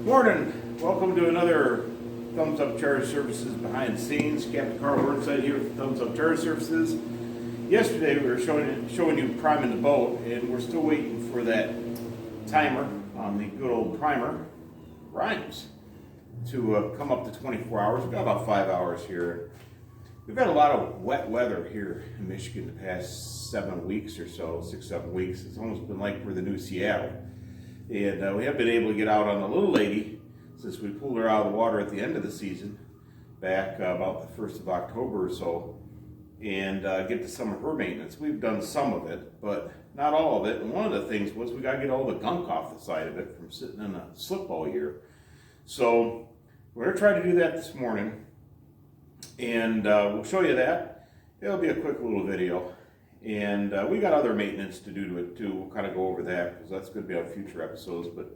Morning. Welcome to another Thumbs Up Charter Services behind the scenes. Captain Karl Burnside here with Thumbs Up Charter Services. Yesterday we were showing you priming the boat, and we're still waiting for that timer on the good old primer rhymes to come up to 24 hours. We've got about 5 hours here. We've had a lot of wet weather here in Michigan the past 7 weeks or so, 6-7 weeks. It's almost been like we're the new Seattle. And we have been able to get out on the little lady since we pulled her out of the water at the end of the season, back about the 1st of October or so, and get to some of her maintenance. We've done some of it, but not all of it. And one of the things was we got to get all the gunk off the side of it from sitting in a slip all year. So we're going to try to do that this morning, and we'll show you that. It'll be a quick little video. And we got other maintenance to do to it too. We'll kind of go over that because that's going to be on future episodes. But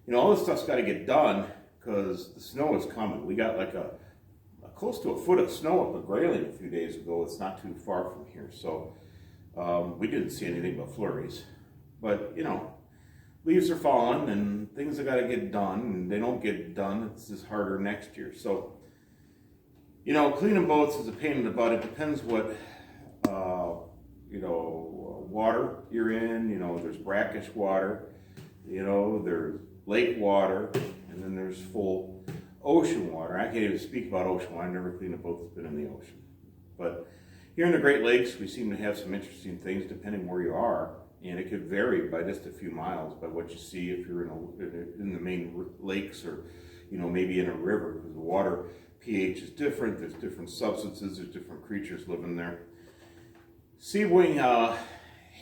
you know, all this stuff's got to get done because the snow is coming. We got like a close to a foot of snow up at Grayling a few days ago. It's not too far from here, so we didn't see anything but flurries. But you know, leaves are falling and things have got to get done. And they don't get done, it's just harder next year. So you know, cleaning boats is a pain in the butt. It depends what water you're in. You know, there's brackish water, you know, there's lake water, and then there's full ocean water. I can't even speak about ocean water. I've never cleaned a boat that's been in the ocean. But here in the Great Lakes, we seem to have some interesting things depending where you are, and it could vary by just a few miles by what you see if you're in the main lakes, or you know, maybe in a river, because the water pH is different. There's different substances, there's different creatures living there. Seawing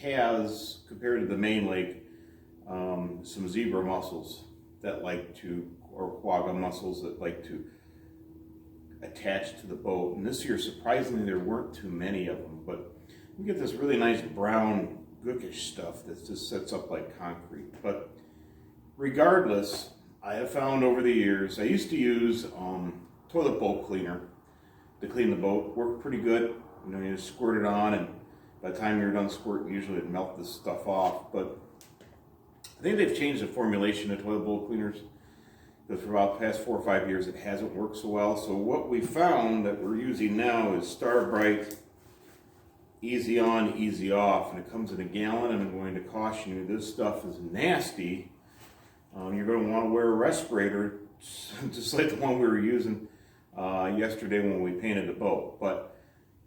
has, compared to the main lake, some zebra mussels that like to, or quagga mussels that like to attach to the boat. And this year, surprisingly, there weren't too many of them, but we get this really nice brown gookish stuff that just sets up like concrete. But regardless, I have found over the years, I used to use toilet boat cleaner to clean the boat. Worked pretty good. You know, you just squirt it on, and by the time you're done squirting, usually it'd melt this stuff off. But I think they've changed the formulation of toilet bowl cleaners, because for about the past 4 or 5 years it hasn't worked so well. So what we found that we're using now is Starbrite Easy On, Easy Off, and it comes in a gallon. And I'm going to caution you, this stuff is nasty. You're going to want to wear a respirator, just like the one we were using yesterday when we painted the boat. But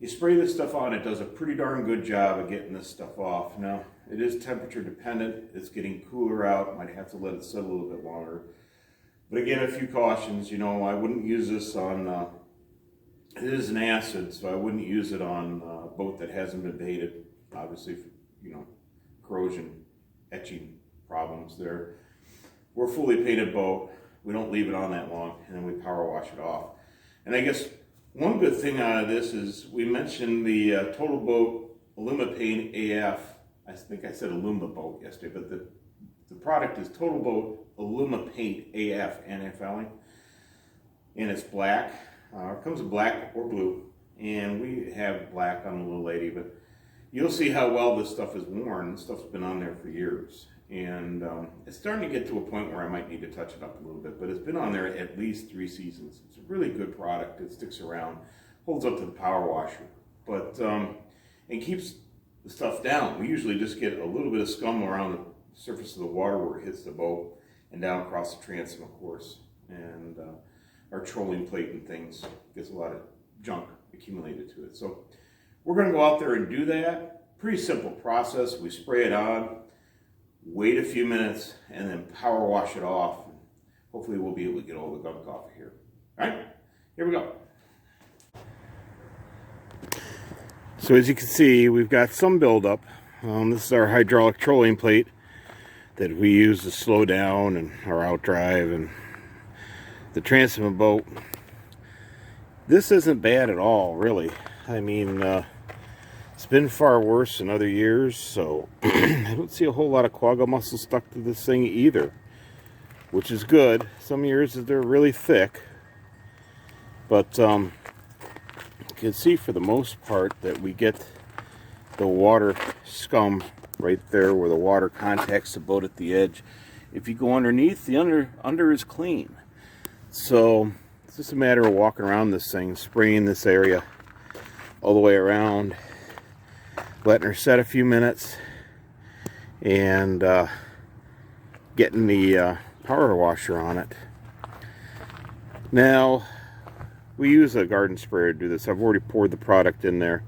you spray this stuff on, it does a pretty darn good job of getting this stuff off. Now, it is temperature dependent. It's getting cooler out. Might have to let it sit a little bit longer. But again, a few cautions. You know, I wouldn't use this on, it is an acid, so I wouldn't use it on a boat that hasn't been painted. Obviously, you know, corrosion, etching problems there. We're a fully painted boat. We don't leave it on that long, and then we power wash it off. And I guess one good thing out of this is we mentioned the Total Boat Alumapaint AF. I think I said Aluma Boat yesterday, but the product is Total Boat Alumapaint AF anti-fouling, and it's black. It comes in black or blue, and we have black on the little lady, but you'll see how well this stuff is worn. This stuff's been on there for years, and it's starting to get to a point where I might need to touch it up a little bit, but it's been on there at least 3 seasons. It's a really good product. It sticks around, holds up to the power washer, but and keeps the stuff down. We usually just get a little bit of scum around the surface of the water where it hits the boat, and down across the transom, of course, and our trolling plate and things gets a lot of junk accumulated to it. So we're going to go out there and do that. Pretty simple process. We spray it on, wait a few minutes, and then power wash it off. Hopefully we'll be able to get all the gunk off of here. All right, here we go. So as you can see, we've got some buildup. This is our hydraulic trolling plate that we use to slow down and our outdrive and the transom boat. This isn't bad at all, really. I mean, it's been far worse in other years, so I don't see a whole lot of quagga mussel stuck to this thing either, which is good. Some years they're really thick, but you can see for the most part that we get the water scum right there where the water contacts the boat at the edge. if you go underneath, the under is clean. So it's just a matter of walking around this thing, spraying this area all the way around, letting her set a few minutes, and getting the power washer on it. Now, we use a garden sprayer to do this. I've already poured the product in there.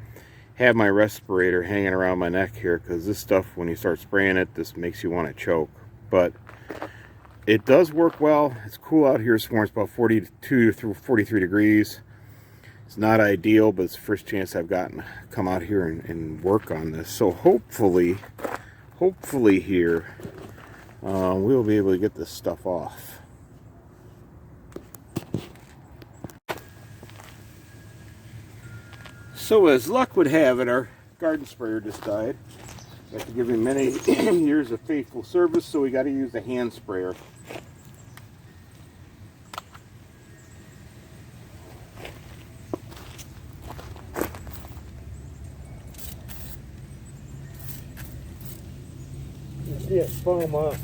Have my respirator hanging around my neck here, because this stuff, when you start spraying it, this makes you want to choke. But it does work well. It's cool out here this morning. It's about 42 through 43 degrees. It's not ideal, but it's the first chance I've gotten to come out here and work on this. So hopefully here, we'll be able to get this stuff off. So as luck would have it, our garden sprayer just died. After giving many years of faithful service, so we got to use the hand sprayer. You see it foam up.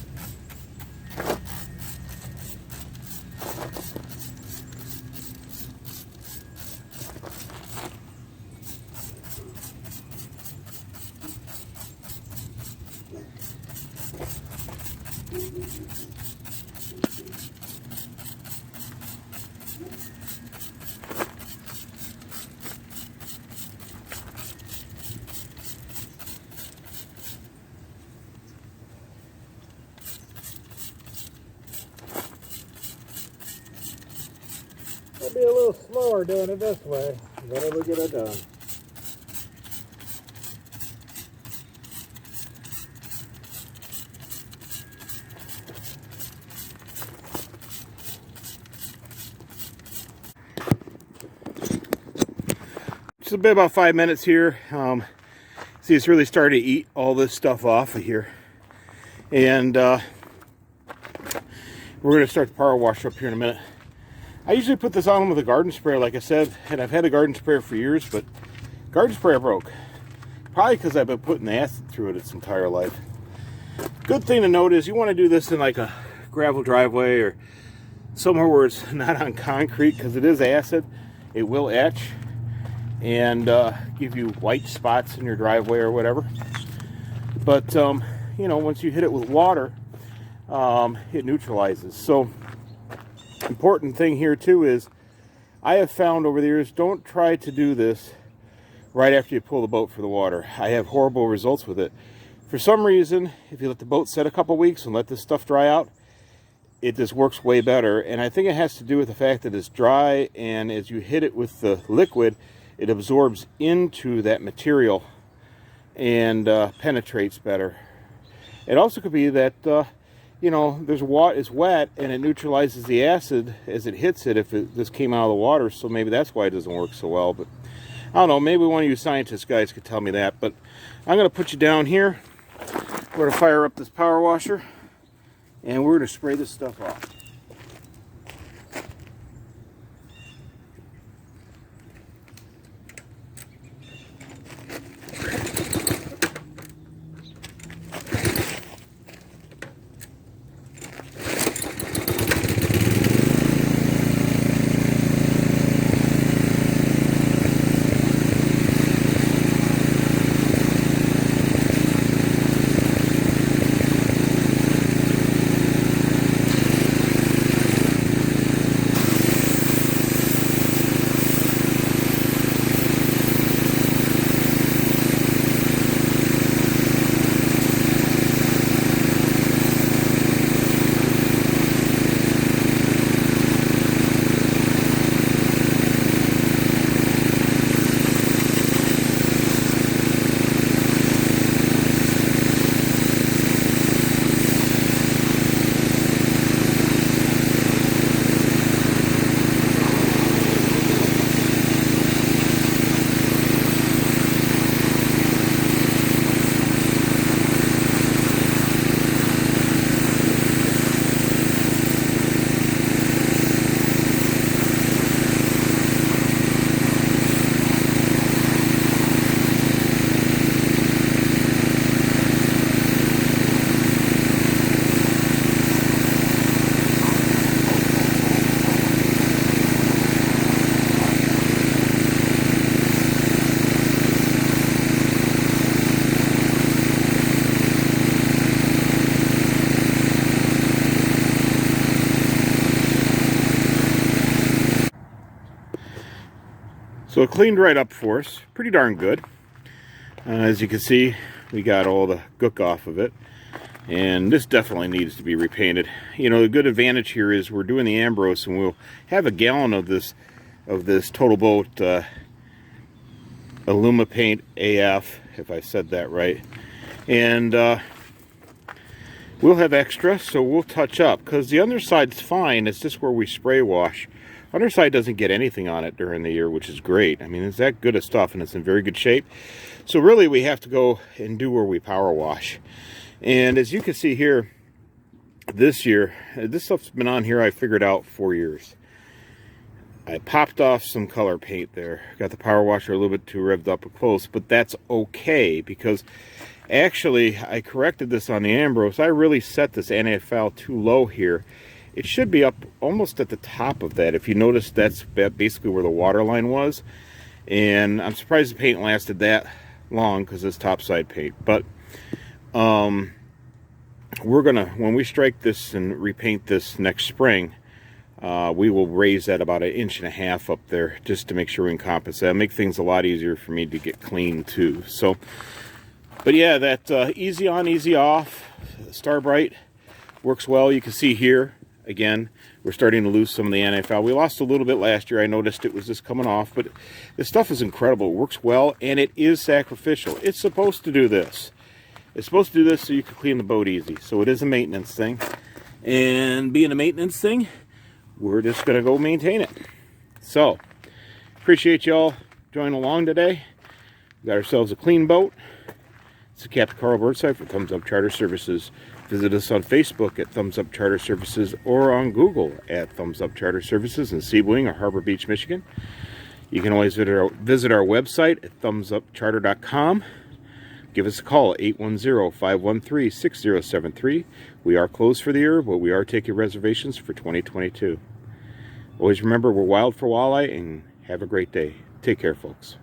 I'll be a little slower doing it this way, but it'll get it done. Just been about 5 minutes here. See, it's really starting to eat all this stuff off of here. And we're going to start the power wash up here in a minute. I usually put this on with a garden sprayer, like I said, and I've had a garden sprayer for years, but garden sprayer broke. Probably because I've been putting acid through it its entire life. Good thing to note is you want to do this in like a gravel driveway or somewhere where it's not on concrete, because it is acid. It will etch and give you white spots in your driveway or whatever. But, you know, once you hit it with water, it neutralizes. So, important thing here too is, I have found over the years, don't try to do this right after you pull the boat for the water. I have horrible results with it. For some reason, if you let the boat set a couple weeks and let this stuff dry out, it just works way better. And I think it has to do with the fact that it's dry, and as you hit it with the liquid, it absorbs into that material and penetrates better. It also could be that you know, there's water, it's wet, and it neutralizes the acid as it hits it if this came out of the water, so maybe that's why it doesn't work so well. But I don't know, maybe one of you scientists guys could tell me that. But I'm going to put you down here. We're going to fire up this power washer, and we're going to spray this stuff off. So it cleaned right up for us, pretty darn good. As you can see, we got all the gook off of it, and this definitely needs to be repainted. You know, the good advantage here is we're doing the Ambrose, and we'll have a gallon of this Total Boat Illuma Paint AF, if I said that right, and we'll have extra, so we'll touch up, because the underside's fine. It's just where we spray wash. Underside doesn't get anything on it during the year, which is great. I mean, it's that good of stuff, and it's in very good shape. So really, we have to go and do where we power wash. And as you can see here, this year, this stuff's been on here, I figured out, 4 years. I popped off some color paint there. Got the power washer a little bit too revved up close, but that's okay, because actually, I corrected this on the Ambrose. I really set this anti-foul too low here. It should be up almost at the top of that. If you notice, that's basically where the water line was. And I'm surprised the paint lasted that long, because it's topside paint. But we're gonna, when we strike this and repaint this next spring, we will raise that about 1.5 inches up there, just to make sure we can compensate. That'll make things a lot easier for me to get clean too. So, but yeah, that easy on, easy off Starbrite works well. You can see here, again, we're starting to lose some of the anti-foul. We lost a little bit last year. I noticed it was just coming off, but this stuff is incredible. It works well, and it is sacrificial. It's supposed to do this. It's supposed to do this so you can clean the boat easy. So it is a maintenance thing. And being a maintenance thing, we're just going to go maintain it. So, appreciate y'all joining along today. We got ourselves a clean boat. It's the Capt. Karl Burnside for Thumbs Up Charter Services. Visit us on Facebook at Thumbs Up Charter Services, or on Google at Thumbs Up Charter Services in Seaboing or Harbor Beach, Michigan. You can always visit our website at thumbsupcharter.com. Give us a call at 810-513-6073. We are closed for the year, but we are taking reservations for 2022. Always remember, we're wild for walleye, and have a great day. Take care, folks.